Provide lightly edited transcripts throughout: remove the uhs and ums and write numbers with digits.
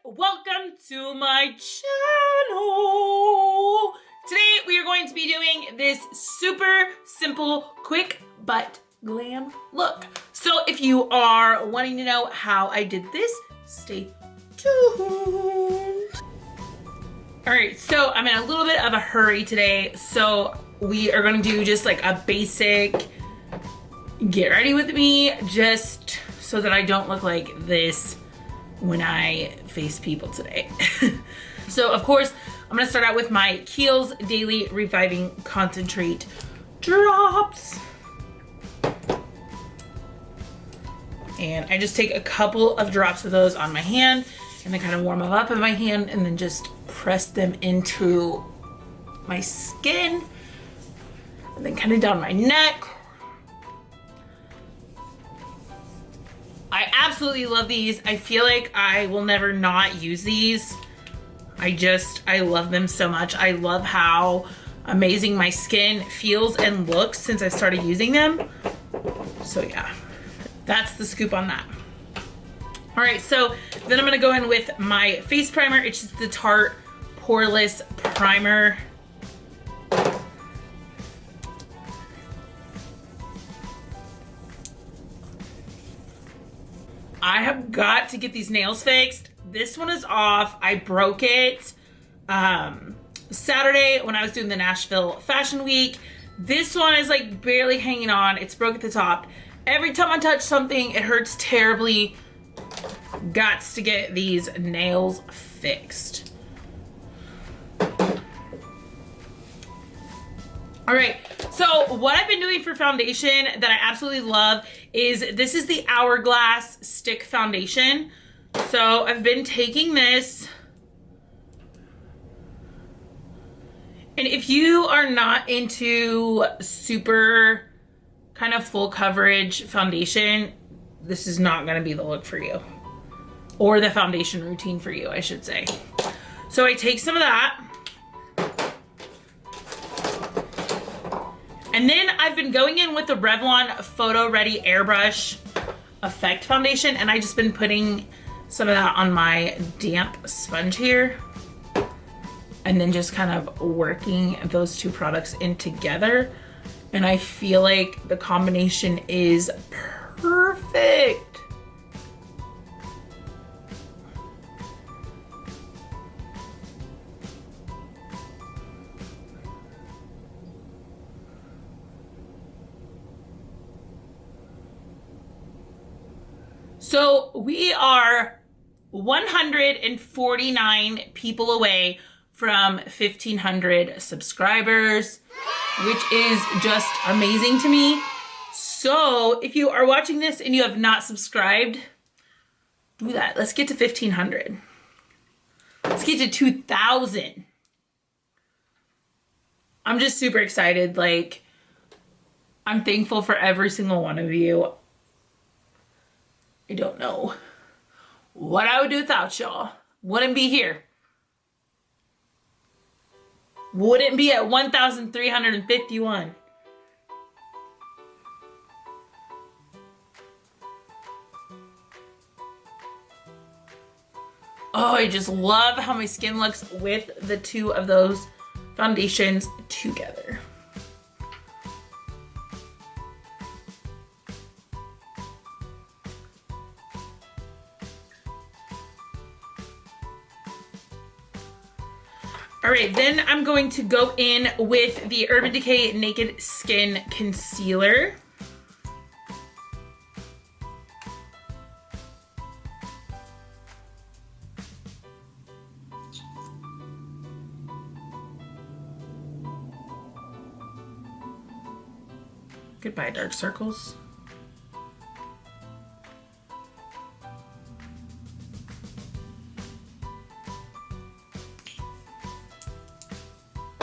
welcome to my channel. Today we are going to be doing this super simple, quick but glam look. So if you are wanting to know how I did this, stay tuned. All right, so I'm in a little bit of a hurry today, so we are going to do just like a basic get ready with me, just so that I don't look like this when I face people today. So of course, I'm gonna start out with my Kiehls Daily Reviving Concentrate drops. And I just take a couple of drops of those on my hand and then kind of warm them up in my hand and then just press them into my skin and then kind of down my neck. I absolutely love these. I feel like I will never not use these. I love them so much. I love how amazing my skin feels and looks since I started using them. So yeah, that's the scoop on that. All right, so then I'm gonna go in with my face primer. It's just the Tarte Poreless Primer. I have got to get these nails fixed. This one is off. I broke it Saturday when I was doing the Nashville Fashion Week. This one is like barely hanging on. It's broke at the top. Every time I touch something, it hurts terribly. Gots to get these nails fixed. All right, so what I've been doing for foundation that I absolutely love is this is the Hourglass Stick Foundation. So I've been taking this, and if you are not into super kind of full coverage foundation, this is not gonna be the look for you, or the foundation routine for you, I should say. So I take some of that, and then I've been going in with the Revlon PhotoReady Airbrush Effect Foundation, and I just been putting some of that on my damp sponge here, and then just kind of working those two products in together. And I feel like the combination is perfect. So we are 149 people away from 1,500 subscribers, which is just amazing to me. So if you are watching this and you have not subscribed, do that. Let's get to 1,500. Let's get to 2,000. I'm just super excited. Like, I'm thankful for every single one of you. I don't know what I would do without y'all. Wouldn't be here. Wouldn't be at 1,351. Oh, I just love how my skin looks with the two of those foundations together. All right, then I'm going to go in with the Urban Decay Naked Skin Concealer. Goodbye, dark circles.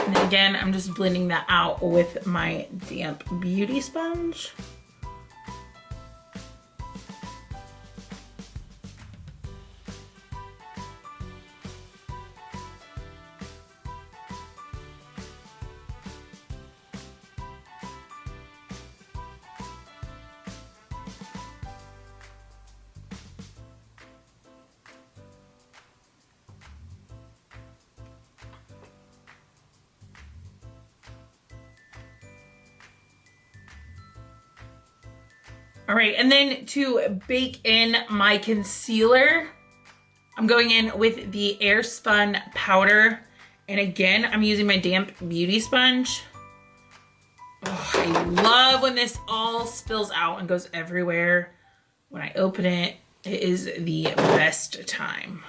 And then again, I'm just blending that out with my damp beauty sponge. All right, and then to bake in my concealer, I'm going in with the Airspun powder. And again, I'm using my damp beauty sponge. Oh, I love when this all spills out and goes everywhere. When I open it, it is the best time.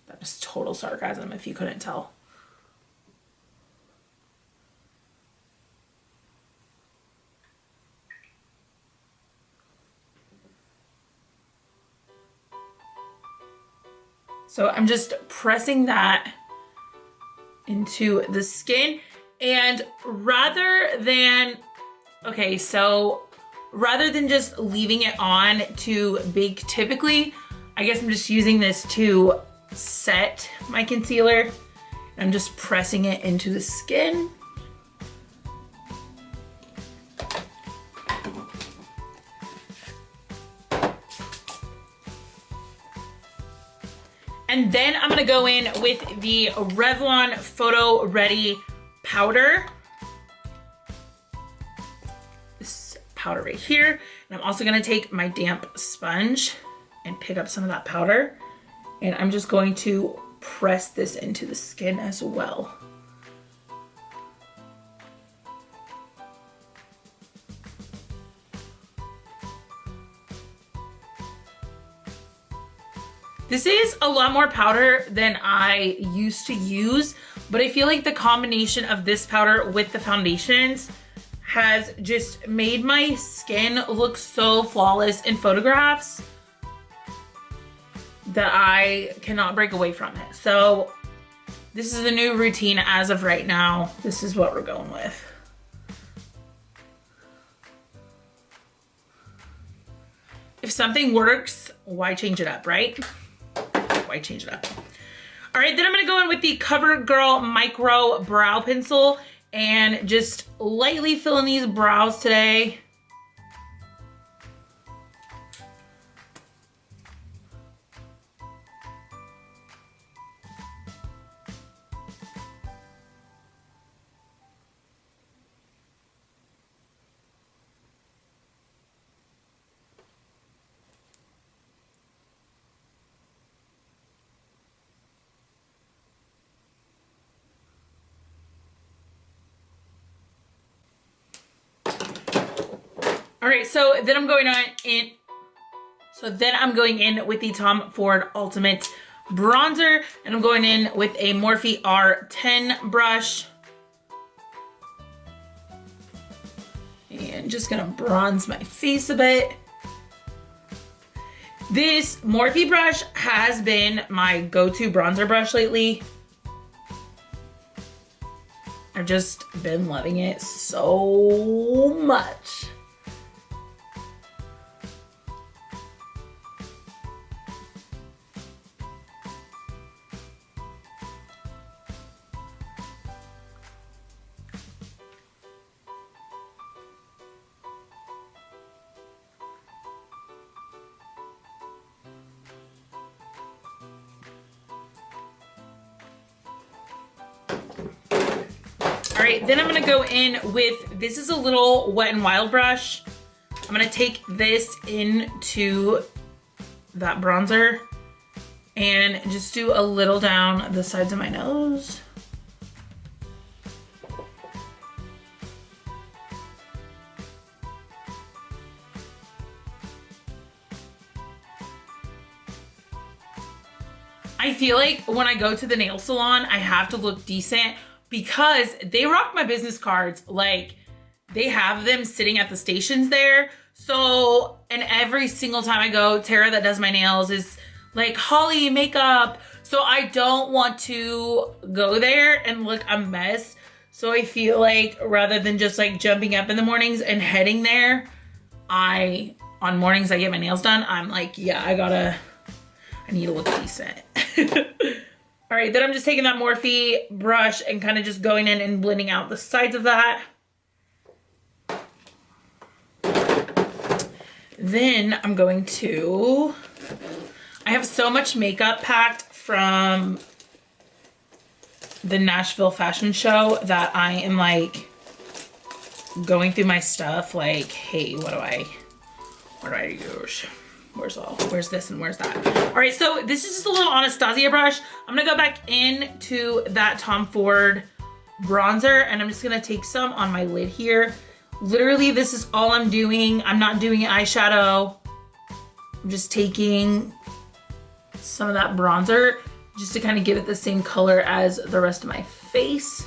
That is total sarcasm if you couldn't tell. So I'm just pressing that into the skin, and rather than just leaving it on to bake typically, I guess I'm just using this to set my concealer. I'm just pressing it into the skin. And then I'm gonna go in with the Revlon PhotoReady powder. This powder right here. And I'm also gonna take my damp sponge and pick up some of that powder. And I'm just going to press this into the skin as well. This is a lot more powder than I used to use, but I feel like the combination of this powder with the foundations has just made my skin look so flawless in photographs that I cannot break away from it. So this is the new routine as of right now. This is what we're going with. If something works, why change it up, right? Why change it up? All right, then I'm gonna go in with the Covergirl Micro Brow Pencil and just lightly fill in these brows today. All right, so then I'm going in with the Tom Ford Ultimate Bronzer, and I'm going in with a Morphe R10 brush. And just gonna bronze my face a bit. This Morphe brush has been my go-to bronzer brush lately. I've just been loving it so much. All right, then I'm gonna go in with, this is a little Wet n Wild brush. I'm gonna take this into that bronzer and just do a little down the sides of my nose. I feel like when I go to the nail salon, I have to look decent because they rock my business cards. Like, they have them sitting at the stations there. So, and every single time I go, Tara that does my nails is like, Holly, makeup. So I don't want to go there and look a mess. So I feel like rather than just like jumping up in the mornings and heading there, on mornings I get my nails done, I'm like, yeah, I need to look decent. All right, then I'm just taking that Morphe brush and kind of just going in and blending out the sides of that. Then I'm going to, I have so much makeup packed from the Nashville fashion show that I am like going through my stuff like, hey, what do I use? Where's this and where's that? All right, so this is just a little Anastasia brush. I'm gonna go back into that Tom Ford bronzer and I'm just gonna take some on my lid here. Literally, this is all I'm doing. I'm not doing eyeshadow. I'm just taking some of that bronzer just to kind of give it the same color as the rest of my face.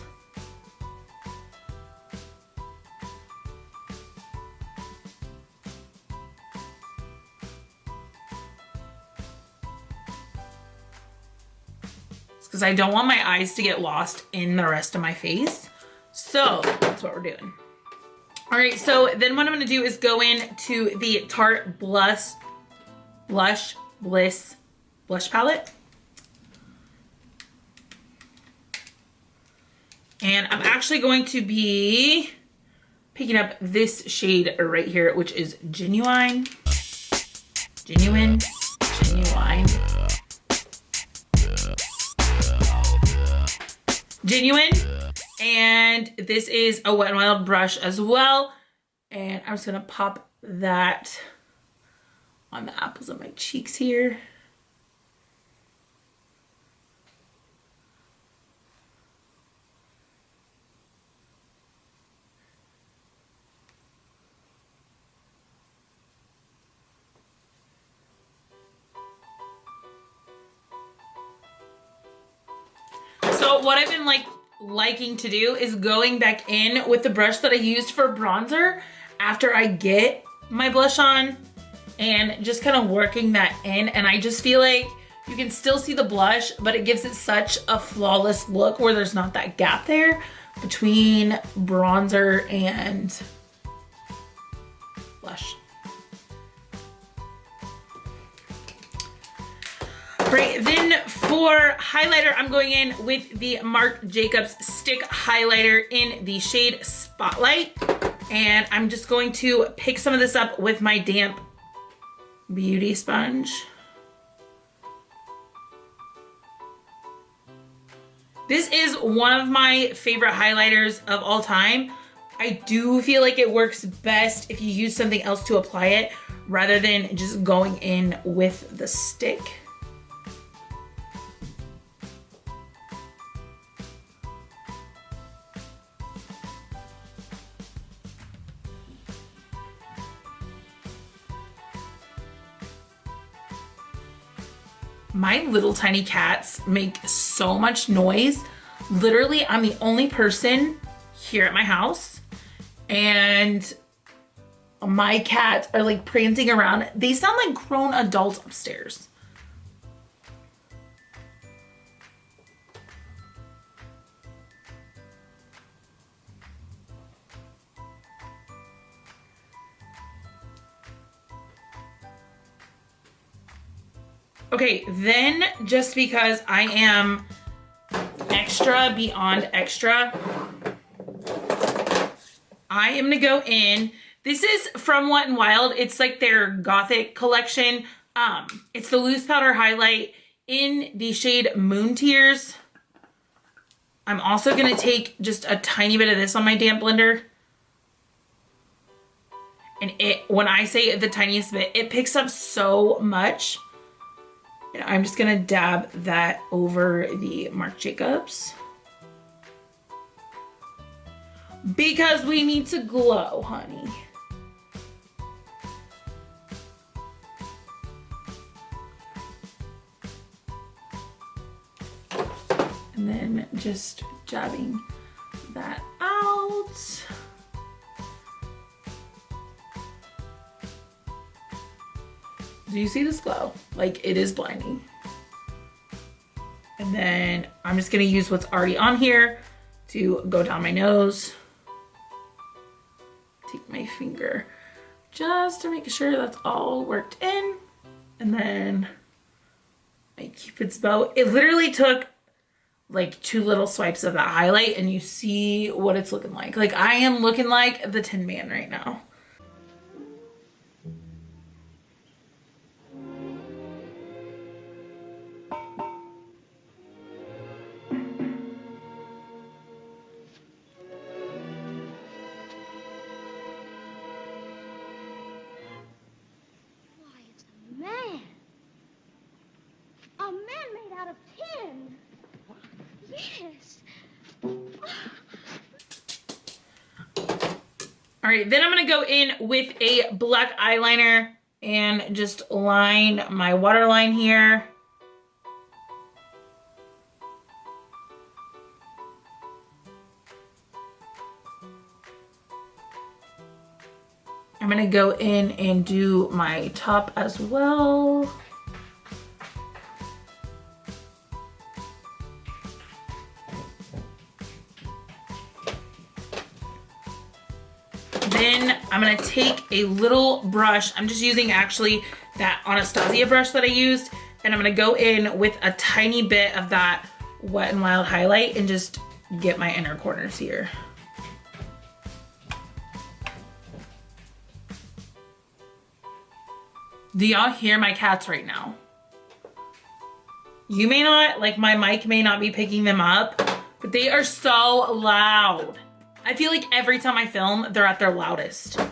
Because I don't want my eyes to get lost in the rest of my face. So that's what we're doing. All right, so then what I'm gonna do is go into the Tarte Bliss blush palette. And I'm actually going to be picking up this shade right here, which is Genuine. And this is a Wet n Wild brush as well. And I'm just gonna pop that on the apples of my cheeks here. So what I've been liking to do is going back in with the brush that I used for bronzer after I get my blush on and just kind of working that in. And I just feel like you can still see the blush, but it gives it such a flawless look where there's not that gap there between bronzer and blush. Right, then for highlighter, I'm going in with the Marc Jacobs Stick Highlighter in the shade Spotlight. And I'm just going to pick some of this up with my damp beauty sponge. This is one of my favorite highlighters of all time. I do feel like it works best if you use something else to apply it rather than just going in with the stick. My little tiny cats make so much noise. Literally, I'm the only person here at my house and my cats are like prancing around. They sound like grown adults upstairs. Okay, then just because I am extra beyond extra, I am gonna go in. This is from Wet n Wild. It's like their Gothic collection. It's the loose powder highlight in the shade Moon Tears. I'm also gonna take just a tiny bit of this on my damp blender. And when I say the tiniest bit, it picks up so much. And I'm just gonna dab that over the Marc Jacobs. Because we need to glow, honey. And then just jabbing that out. Do you see this glow? Like, it is blinding. And then I'm just gonna use what's already on here to go down my nose. Take my finger just to make sure that's all worked in. And then my Cupid's bow. It literally took like 2 little swipes of that highlight and you see what it's looking like. Like, I am looking like the Tin Man right now. out of 10. Yes. All right, then I'm gonna go in with a black eyeliner and just line my waterline here. I'm gonna go in and do my top as well. Then I'm gonna take a little brush. I'm just using actually that Anastasia brush that I used, and I'm gonna go in with a tiny bit of that Wet n Wild highlight and just get my inner corners here. Do y'all hear my cats right now? You may not, like my mic may not be picking them up, but they are so loud. I feel like every time I film, they're at their loudest. All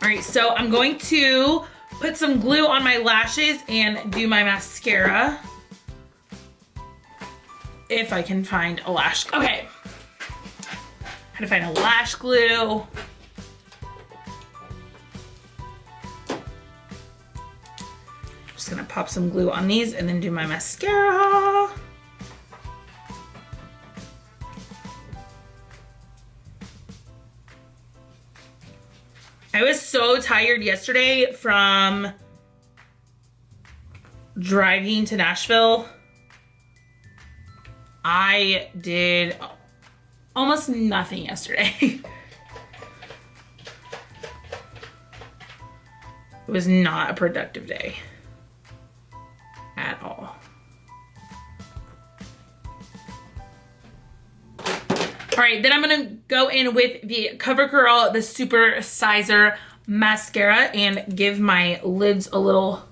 right, so I'm going to put some glue on my lashes and do my mascara. If I can find a lash, okay. How to find a lash glue. Just gonna pop some glue on these and then do my mascara. I was so tired yesterday from driving to Nashville. I did almost nothing yesterday. It was not a productive day at all. All right, then I'm gonna go in with the Covergirl, the Super Sizer Mascara and give my lids a little,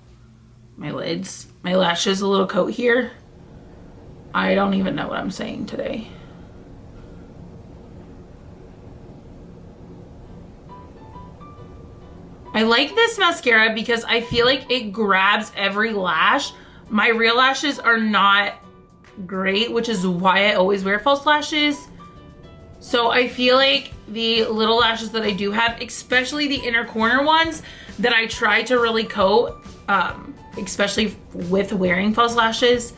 my lashes a little coat here. I don't even know what I'm saying today. I like this mascara because I feel like it grabs every lash. My real lashes are not great, which is why I always wear false lashes. So I feel like the little lashes that I do have, especially the inner corner ones that I try to really coat, especially with wearing false lashes,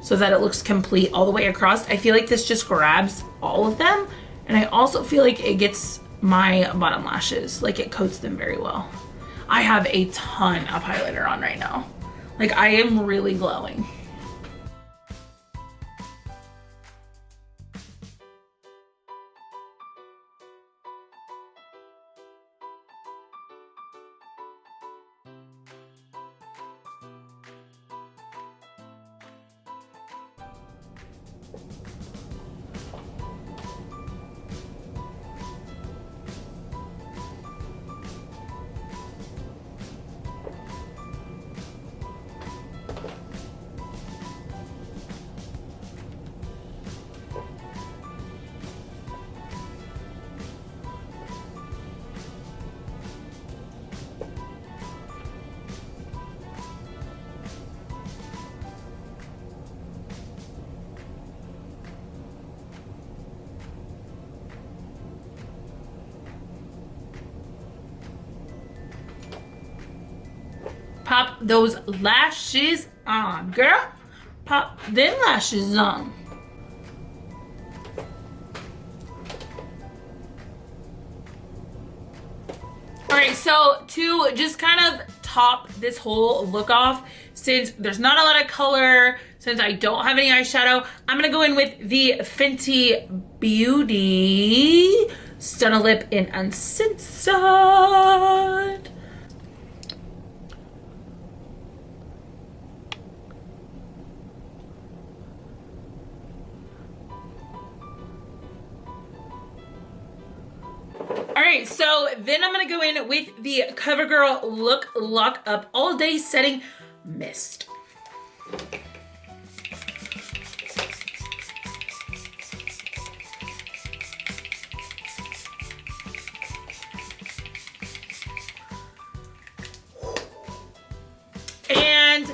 so that it looks complete all the way across. I feel like this just grabs all of them. And I also feel like it gets my bottom lashes, like it coats them very well. I have a ton of highlighter on right now. Like I am really glowing. Pop those lashes on, girl. Pop them lashes on. All right, so to just kind of top this whole look off, since there's not a lot of color, since I don't have any eyeshadow, I'm gonna go in with the Fenty Beauty Stunna Lip in Uncensored. All right, so then I'm gonna go in with the Covergirl Look Lock Up All Day Setting Mist. And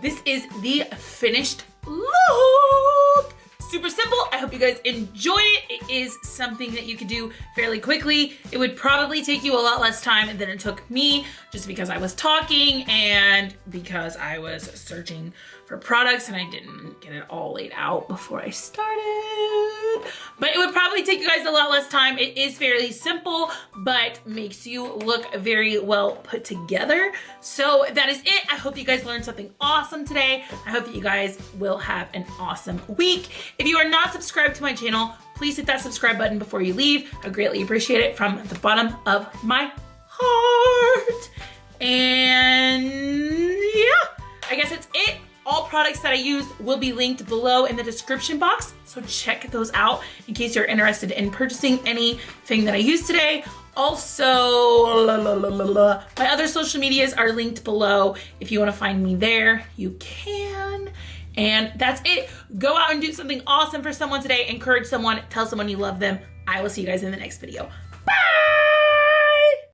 this is the finished look. Super simple. I hope you guys enjoy it. It is something that you could do fairly quickly. It would probably take you a lot less time than it took me, just because I was talking and because I was searching for products and I didn't get it all laid out before I started. But it would probably take you guys a lot less time. It is fairly simple, but makes you look very well put together. So that is it. I hope you guys learned something awesome today. I hope that you guys will have an awesome week. If you are not subscribed to my channel, please hit that subscribe button before you leave. I greatly appreciate it from the bottom of my heart. And yeah, I guess that's it. All products that I used will be linked below in the description box, so check those out in case you're interested in purchasing anything that I used today. Also, my other social medias are linked below. If you want to find me there, you can. And that's it. Go out and do something awesome for someone today. Encourage someone, tell someone you love them. I will see you guys in the next video. Bye!